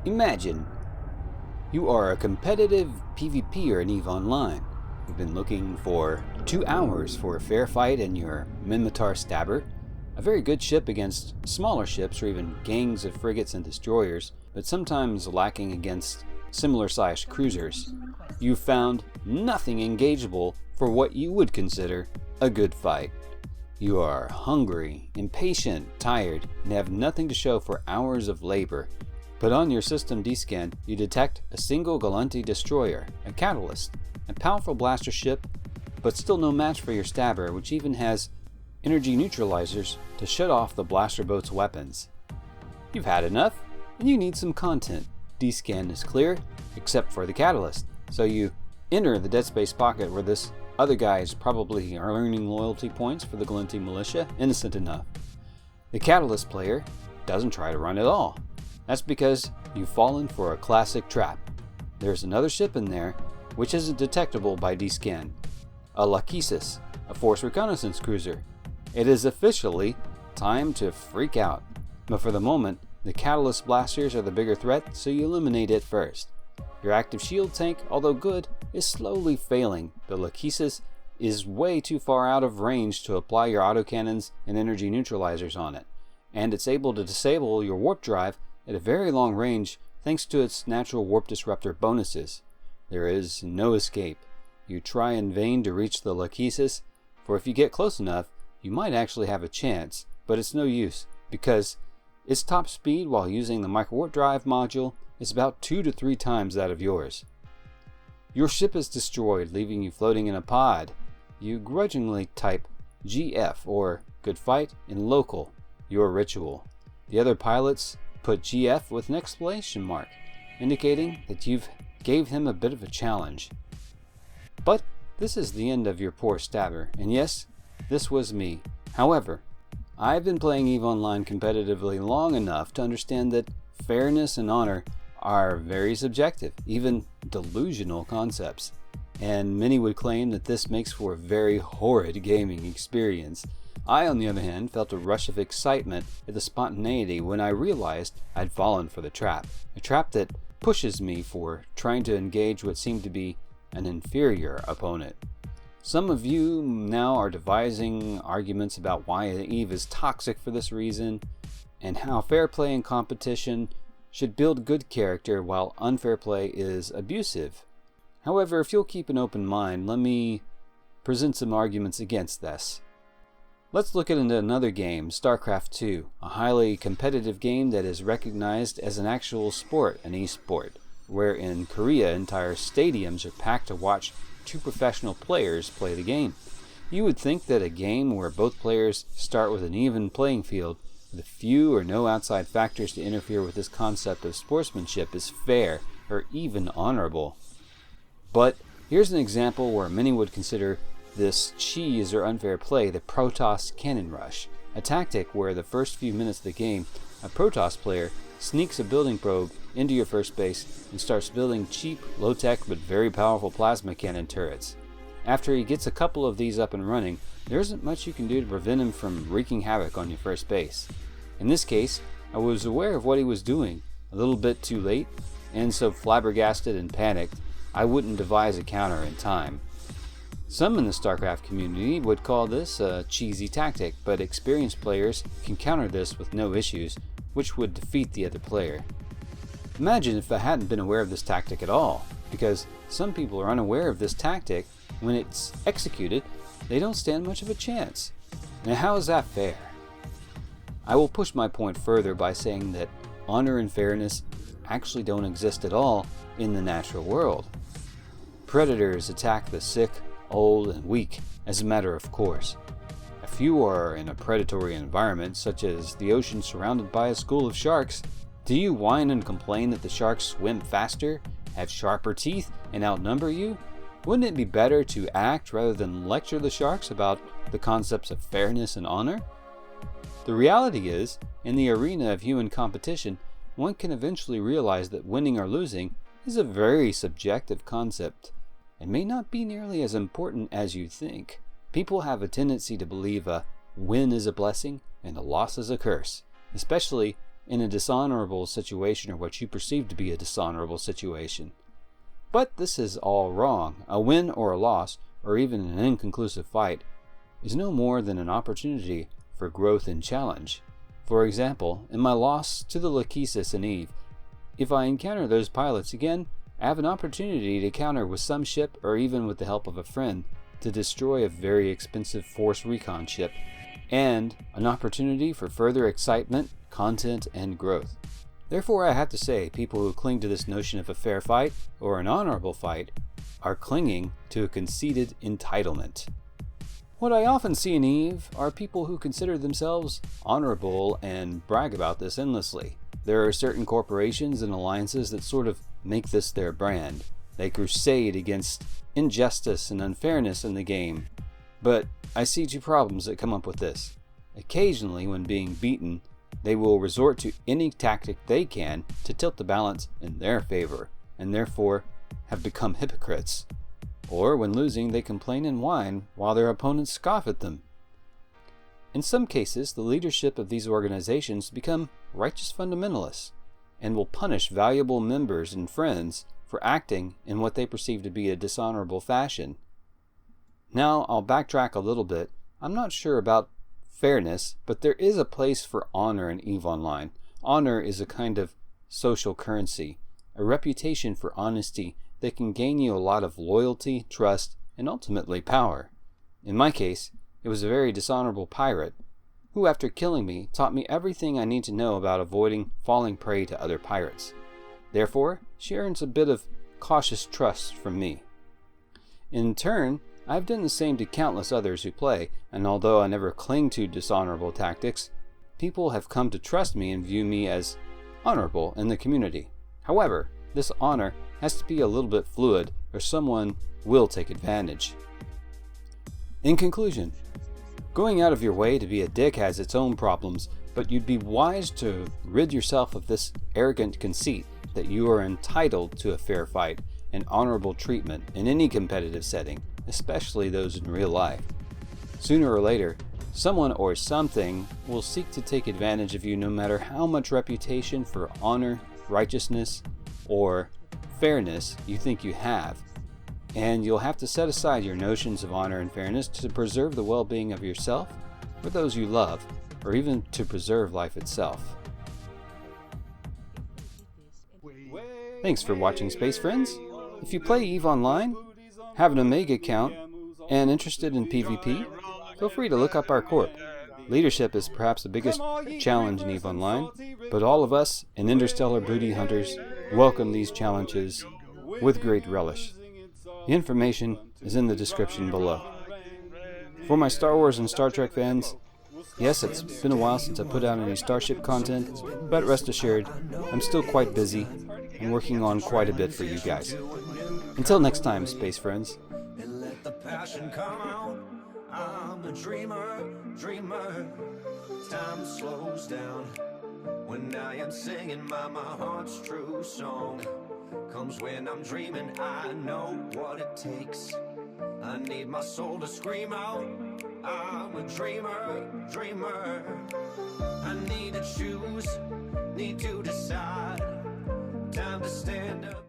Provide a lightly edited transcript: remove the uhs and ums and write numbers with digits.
Imagine you are a competitive PvPer in EVE Online. You've been looking for 2 hours for a fair fight in your Minmatar Stabber, a very good ship against smaller ships or even gangs of frigates and destroyers, but sometimes lacking against similar-sized cruisers. You've found nothing engageable for what you would consider a good fight. You are hungry, impatient, tired, and have nothing to show for hours of labor. But on your system D-scan, you detect a single Galanti destroyer, a catalyst, a powerful blaster ship, but still no match for your Stabber, which even has energy neutralizers to shut off the blaster boat's weapons. You've had enough, and you need some content. D-scan is clear, except for the catalyst, so you enter the dead space pocket where this other guy is probably earning loyalty points for the Galanti militia, innocent enough. The catalyst player doesn't try to run at all. That's because you've fallen for a classic trap. There's another ship in there which isn't detectable by D-scan, a Lachesis, a force reconnaissance cruiser. It is officially time to freak out, but for the moment, the catalyst blasters are the bigger threat, so you eliminate it first. Your active shield tank, although good, is slowly failing. The Lachesis is way too far out of range to apply your autocannons and energy neutralizers on it, and it's able to disable your warp drive at a very long range thanks to its natural warp disruptor bonuses. There is no escape. You try in vain to reach the Lachesis, for if you get close enough, you might actually have a chance, but it's no use, because its top speed while using the micro warp drive module is about 2 to 3 times that of yours. Your ship is destroyed, leaving you floating in a pod. You grudgingly type GF, or good fight, in local, your ritual. The other pilots put GF with an exclamation mark, indicating that you've gave him a bit of a challenge. But this is the end of your poor Stabber, and yes, this was me. However, I've been playing EVE Online competitively long enough to understand that fairness and honor are very subjective, even delusional concepts, and many would claim that this makes for a very horrid gaming experience. I, on the other hand, felt a rush of excitement at the spontaneity when I realized I'd fallen for the trap, a trap that pushes me for trying to engage what seemed to be an inferior opponent. Some of you now are devising arguments about why EVE is toxic for this reason, and how fair play and competition should build good character while unfair play is abusive. However, if you'll keep an open mind, let me present some arguments against this. Let's look at another game, StarCraft 2, a highly competitive game that is recognized as an actual sport, an e-sport, where in Korea entire stadiums are packed to watch 2 professional players play the game. You would think that a game where both players start with an even playing field, with few or no outside factors to interfere with this concept of sportsmanship, is fair or even honorable. But here's an example where many would consider this cheese or unfair play, the Protoss Cannon Rush, a tactic where the first few minutes of the game, a Protoss player sneaks a building probe into your first base and starts building cheap, low-tech but very powerful plasma cannon turrets. After he gets a couple of these up and running, there isn't much you can do to prevent him from wreaking havoc on your first base. In this case, I was aware of what he was doing, a little bit too late, and so flabbergasted and panicked, I wouldn't devise a counter in time. Some in the StarCraft community would call this a cheesy tactic, but experienced players can counter this with no issues, which would defeat the other player. Imagine if I hadn't been aware of this tactic at all, because some people are unaware of this tactic. When it's executed, they don't stand much of a chance. Now how is that fair? I will push my point further by saying that honor and fairness actually don't exist at all in the natural world. Predators attack the sick, old, and weak as a matter of course. If you are in a predatory environment, such as the ocean surrounded by a school of sharks, do you whine and complain that the sharks swim faster, have sharper teeth, and outnumber you? Wouldn't it be better to act rather than lecture the sharks about the concepts of fairness and honor? The reality is, in the arena of human competition, one can eventually realize that winning or losing is a very subjective concept, and may not be nearly as important as you think. People have a tendency to believe a win is a blessing and a loss is a curse, especially in a dishonorable situation or what you perceive to be a dishonorable situation. But this is all wrong. A win or a loss, or even an inconclusive fight, is no more than an opportunity for growth and challenge. For example, in my loss to the Lachesis and Eve, if I encounter those pilots again, I have an opportunity to counter with some ship or even with the help of a friend to destroy a very expensive Force Recon ship, and an opportunity for further excitement, content, and growth. Therefore, I have to say, people who cling to this notion of a fair fight or an honorable fight are clinging to a conceited entitlement. What I often see in EVE are people who consider themselves honorable and brag about this endlessly. There are certain corporations and alliances that sort of make this their brand. They crusade against injustice and unfairness in the game. But I see two problems that come up with this. Occasionally, when being beaten, they will resort to any tactic they can to tilt the balance in their favor, and therefore have become hypocrites. Or when losing, they complain and whine while their opponents scoff at them. In some cases, the leadership of these organizations become righteous fundamentalists and will punish valuable members and friends for acting in what they perceive to be a dishonorable fashion. Now, I'll backtrack a little bit. I'm not sure about fairness, but there is a place for honor in EVE Online. Honor is a kind of social currency, a reputation for honesty that can gain you a lot of loyalty, trust, and ultimately power. In my case, it was a very dishonorable pirate who, after killing me, taught me everything I need to know about avoiding falling prey to other pirates. Therefore, she earns a bit of cautious trust from me. In turn, I've done the same to countless others who play, and although I never cling to dishonorable tactics, people have come to trust me and view me as honorable in the community. However, this honor has to be a little bit fluid, or someone will take advantage. In conclusion, going out of your way to be a dick has its own problems, but you'd be wise to rid yourself of this arrogant conceit that you are entitled to a fair fight and honorable treatment in any competitive setting, especially those in real life. Sooner or later, someone or something will seek to take advantage of you no matter how much reputation for honor, righteousness, or fairness you think you have. And you'll have to set aside your notions of honor and fairness to preserve the well-being of yourself or those you love, or even to preserve life itself. Thanks for watching, Space Friends. If you play EVE Online, have an Omega account, and interested in PvP, feel free to look up our corp. Leadership is perhaps the biggest challenge in EVE Online, but all of us and interstellar booty hunters welcome these challenges with great relish. The information is in the description below. For my Star Wars and Star Trek fans, yes, it's been a while since I put out any Starship content, but rest assured, I'm still quite busy and working on quite a bit for you guys. Until next time, Space Friends. And let the passion come out. I'm a dreamer. Time slows down when I am singing my heart's true song. Comes when I'm dreaming, I know what it takes. I need my soul to scream out. I'm a dreamer. I need to choose, need to decide. Time to stand up.